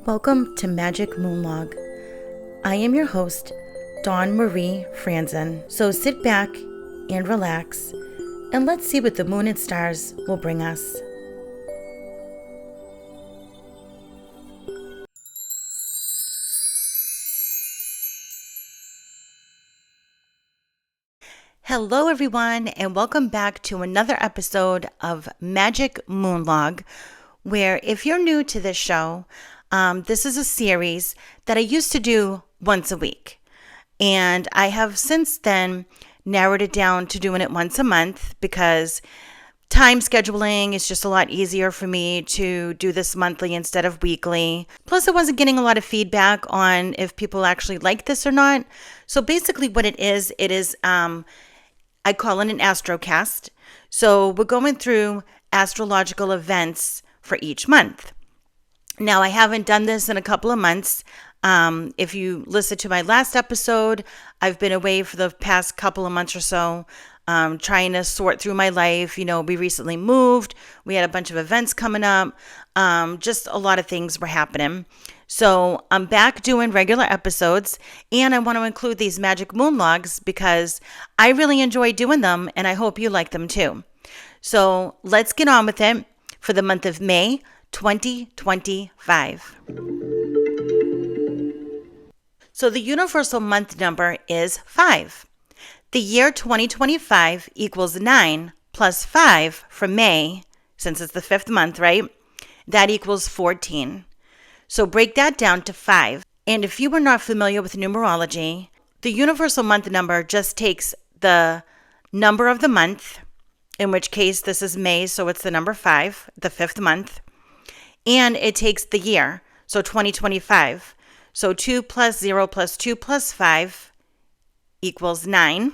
Welcome to Magick Moon Log. I am your host, Dawn Marie Franzen. So sit back and relax, and let's see what the moon and stars will bring us. Hello everyone, and welcome back to another episode of Magick Moon Log, where if you're new to this show, this is a series that I used to do once a week. And I have since then narrowed it down to doing it once a month because time scheduling is just a lot easier for me to do this monthly instead of weekly. Plus, I wasn't getting a lot of feedback on if people actually like this or not. So basically what it is I call it an astrocast. So we're going through astrological events for each month. Now, I haven't done this in a couple of months. If you listen to my last episode, I've been away for the past couple of months or so, trying to sort through my life. You know, we recently moved. We had a bunch of events coming up. Just a lot of things were happening. So I'm back doing regular episodes, and I want to include these Magick Moon Logs because I really enjoy doing them, and I hope you like them too. So let's get on with it for the month of May 2025. So the universal month number is 5. The year 2025 equals 9 plus 5 for May, since it's the 5th month, right? That equals 14. So break that down to 5. And if you were not familiar with numerology, the universal month number just takes the number of the month, in which case this is May, so it's the number 5, the 5th month, and it takes the year, so 2025. So 2 plus 0 plus 2 plus 5 equals 9,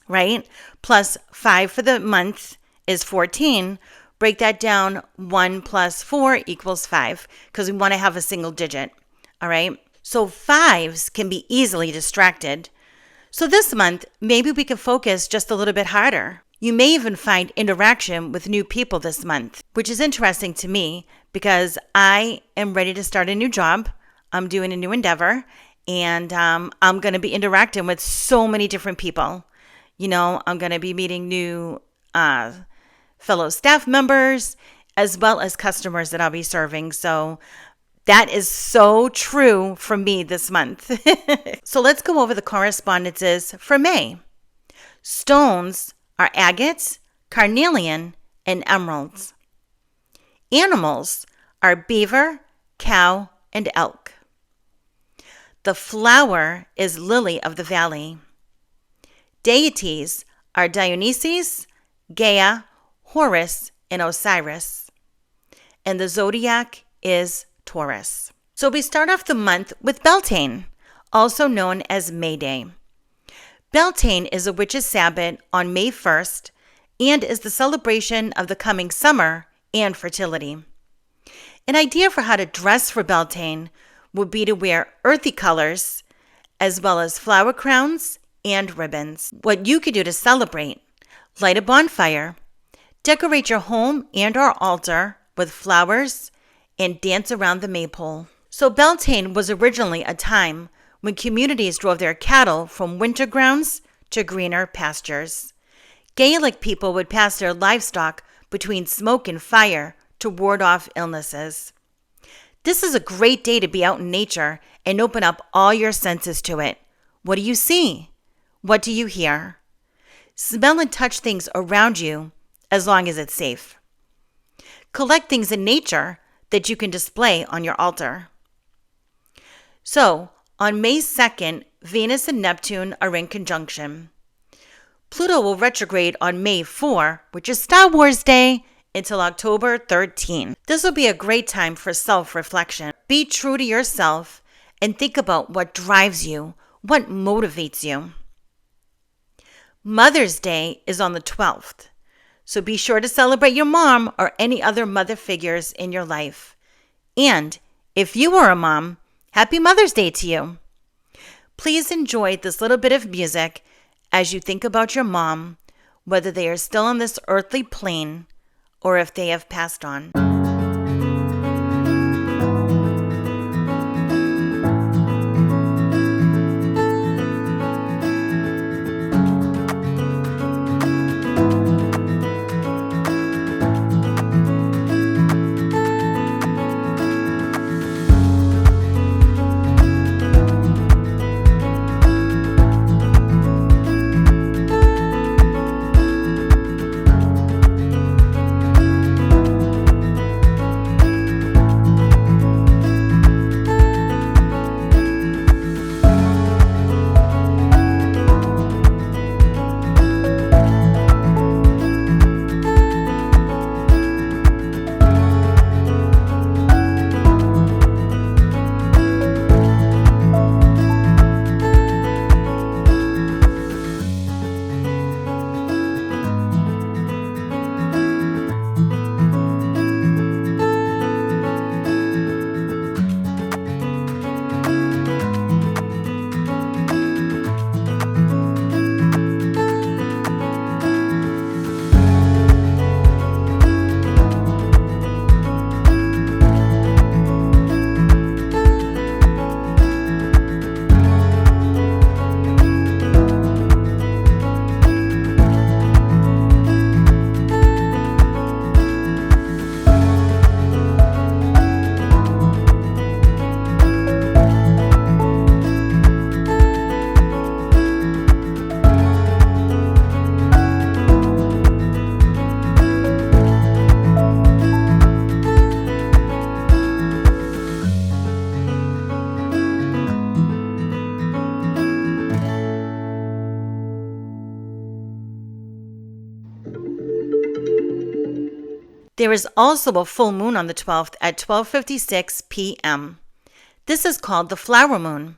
right? Plus 5 for the month is 14. Break that down, 1 plus 4 equals 5, because we want to have a single digit, all right? So 5s can be easily distracted. So this month, maybe we can focus just a little bit harder. You may even find interaction with new people this month, which is interesting to me because I am ready to start a new job. I'm doing a new endeavor, and I'm going to be interacting with so many different people. You know, I'm going to be meeting new fellow staff members, as well as customers that I'll be serving. So that is so true for me this month. So let's go over the correspondences for May. Stones are agates, carnelian, and emeralds. Animals are beaver, cow, and elk. The flower is lily of the valley. Deities are Dionysus, Gaia, Horus, and Osiris. And the zodiac is Taurus. So we start off the month with Beltane, also known as May Day. Beltane is a witch's Sabbath on May 1st and is the celebration of the coming summer and fertility. An idea for how to dress for Beltane would be to wear earthy colors as well as flower crowns and ribbons. What you could do to celebrate: light a bonfire, decorate your home and or altar with flowers, and dance around the maypole. So Beltane was originally a time when communities drove their cattle from winter grounds to greener pastures. Gaelic people would pass their livestock between smoke and fire to ward off illnesses. This is a great day to be out in nature and open up all your senses to it. What do you see? What do you hear? Smell and touch things around you as long as it's safe. Collect things in nature that you can display on your altar. So, on May 2nd, Venus and Neptune are in conjunction. Pluto will retrograde on May 4, which is Star Wars Day, until October 13. This will be a great time for self-reflection. Be true to yourself and think about what drives you, what motivates you. Mother's Day is on the 12th. So be sure to celebrate your mom or any other mother figures in your life. And if you are a mom, happy Mother's Day to you. Please enjoy this little bit of music as you think about your mom, whether they are still on this earthly plane or if they have passed on. There is also a full moon on the 12th at 12:56 p.m. This is called the flower moon.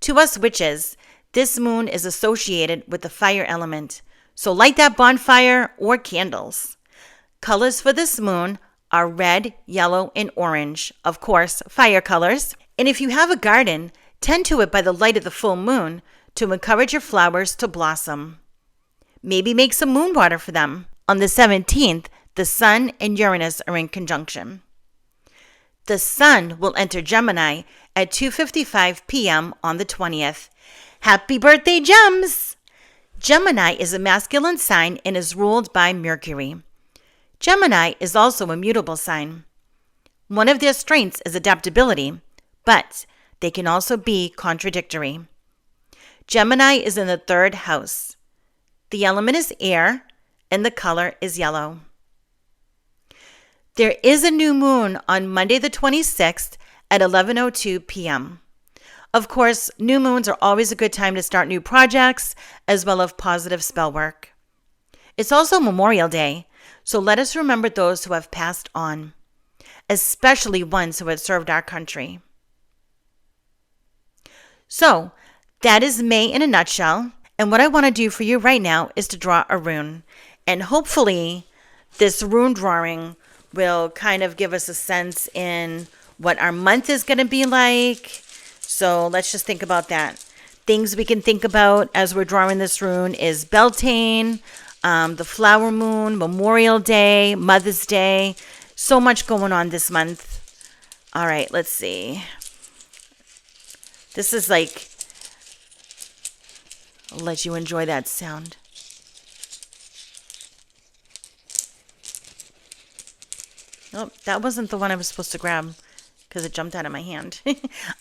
To us witches, this moon is associated with the fire element, so light that bonfire or candles. Colors for this moon are red, yellow, and orange, of course, fire colors. And if you have a garden, tend to it by the light of the full moon to encourage your flowers to blossom. Maybe make some moon water for them. On the 17th, the Sun and Uranus are in conjunction. The Sun will enter Gemini at 2:55 p.m. on the 20th. Happy birthday, Gems! Gemini is a masculine sign and is ruled by Mercury. Gemini is also a mutable sign. One of their strengths is adaptability, but they can also be contradictory. Gemini is in the 3rd house. The element is air, and the color is yellow. There is a new moon on Monday the 26th at 11:02 p.m. Of course, new moons are always a good time to start new projects as well as positive spell work. It's also Memorial Day, so let us remember those who have passed on, especially ones who have served our country. So, that is May in a nutshell, and what I want to do for you right now is to draw a rune, and hopefully this rune drawing will kind of give us a sense in what our month is going to be like. So let's just think about that. Things we can think about as we're drawing this rune is Beltane, the flower moon, Memorial Day, Mother's Day. So much going on this month. All right, let's see. This is like, I'll let you enjoy that sound. Oh, that wasn't the one I was supposed to grab because it jumped out of my hand.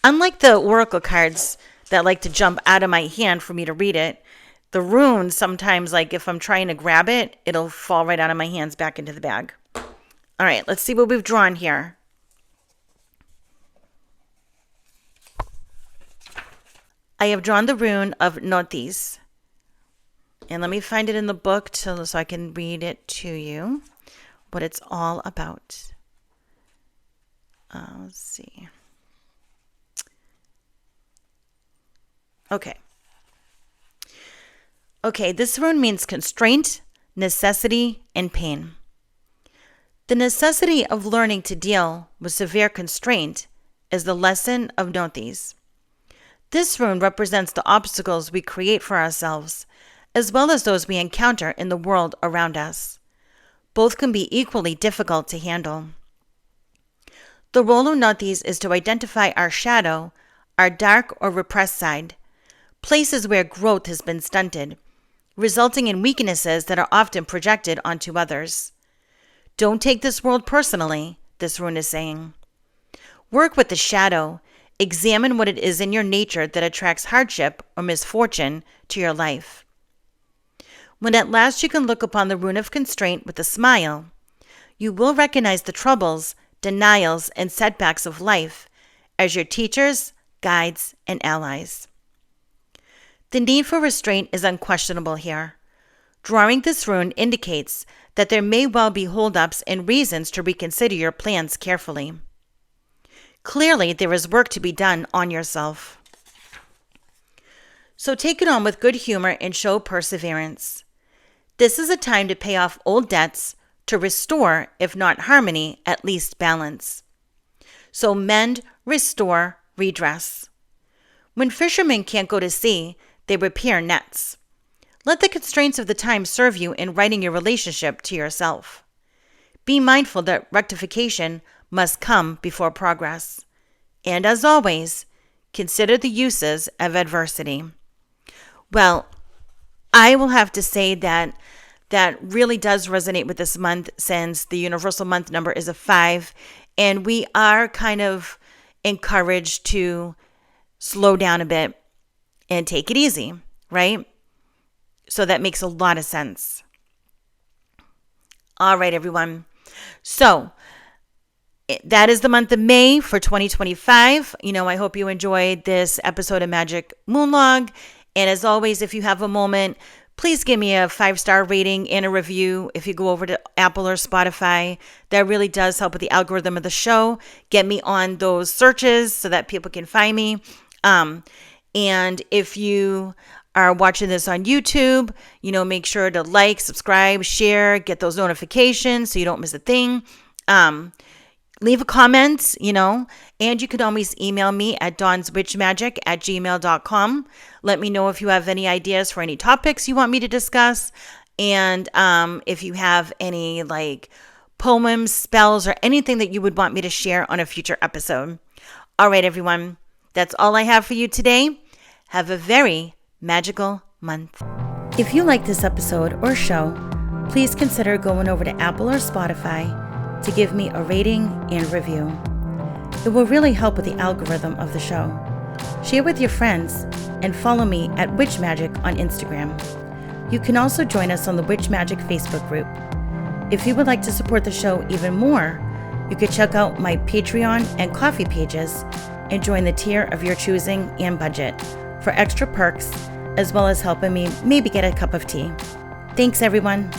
Unlike the oracle cards that like to jump out of my hand for me to read it, the runes sometimes, like if I'm trying to grab it, it'll fall right out of my hands back into the bag. All right, let's see what we've drawn here. I have drawn the rune of Notis. And let me find it in the book so I can read it to you, what it's all about. Let's see. Okay, this rune means constraint, necessity, and pain. The necessity of learning to deal with severe constraint is the lesson of Notis. This rune represents the obstacles we create for ourselves, as well as those we encounter in the world around us. Both can be equally difficult to handle. The role of Notis is to identify our shadow, our dark or repressed side, places where growth has been stunted, resulting in weaknesses that are often projected onto others. Don't take this world personally, this rune is saying. Work with the shadow. Examine what it is in your nature that attracts hardship or misfortune to your life. When at last you can look upon the rune of constraint with a smile, you will recognize the troubles, denials, and setbacks of life as your teachers, guides, and allies. The need for restraint is unquestionable here. Drawing this rune indicates that there may well be holdups and reasons to reconsider your plans carefully. Clearly, there is work to be done on yourself. So take it on with good humor and show perseverance. This is a time to pay off old debts, to restore, if not harmony, at least balance. So mend, restore, redress. When fishermen can't go to sea, they repair nets. Let the constraints of the time serve you in righting your relationship to yourself. Be mindful that rectification must come before progress. And as always, consider the uses of adversity. Well, I will have to say that really does resonate with this month, since the universal month number is a 5, and we are kind of encouraged to slow down a bit and take it easy, right? So that makes a lot of sense. All right, everyone. So that is the month of May for 2025. I hope you enjoyed this episode of Magick Moon Log. And as always, if you have a moment, please give me a 5-star rating and a review if you go over to Apple or Spotify. That really does help with the algorithm of the show. Get me on those searches so that people can find me. And if you are watching this on YouTube, make sure to like, subscribe, share, get those notifications so you don't miss a thing. Leave a comment, and you can always email me at dawnswitchmagic@gmail.com. Let me know if you have any ideas for any topics you want me to discuss. And if you have any poems, spells, or anything that you would want me to share on a future episode. All right, everyone. That's all I have for you today. Have a very magical month. If you like this episode or show, please consider going over to Apple or Spotify to give me a rating and review. It will really help with the algorithm of the show. Share with your friends and follow me at Witch Magic on Instagram. You can also join us on the Witch Magic Facebook group. If you would like to support the show even more, you could check out my Patreon and Ko-fi pages and join the tier of your choosing and budget for extra perks, as well as helping me maybe get a cup of tea. Thanks, everyone.